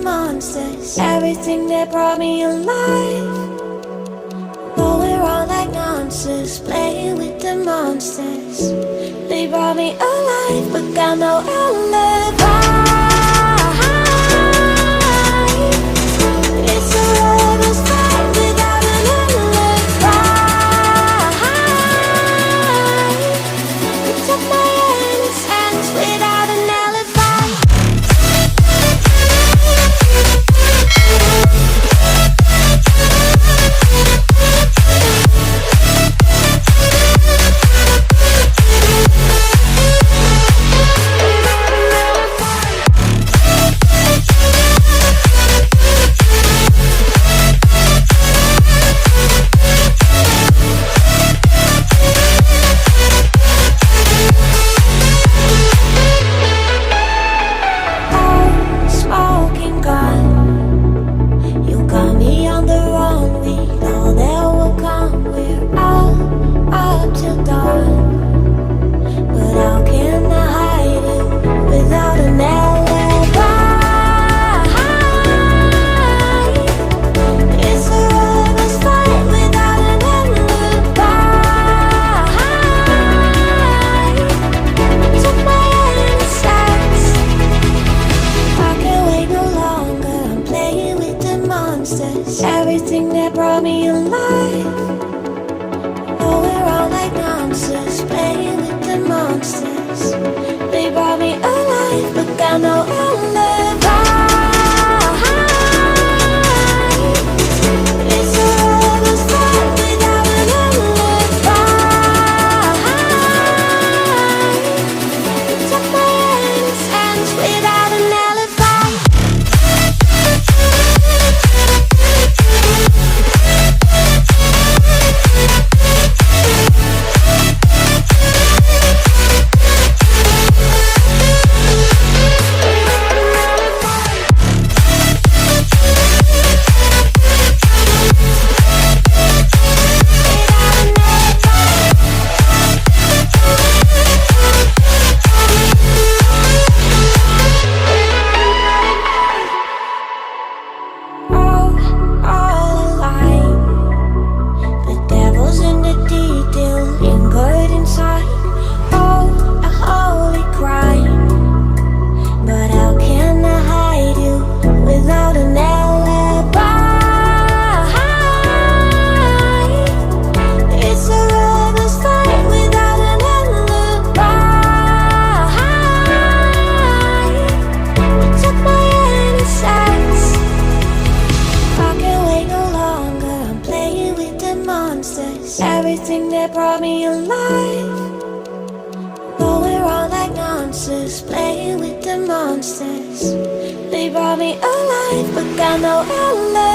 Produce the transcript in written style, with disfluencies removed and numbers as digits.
monsters, everything that brought me alive. Going around like monsters, playing with the monsters. They brought me alive, but got no alibi. It's a rebel's fight without an alibi. It took my innocence without an alibi. Everything that brought me alive. Going around like monsters, playing with the monsters. They brought me alive, but got no alibi. It's a rebel's fight without an alibi. It took my innocence without an alibi. Everything that brought me alive. Going around like monsters, playing with the monsters. They brought me alive, but got no alibi.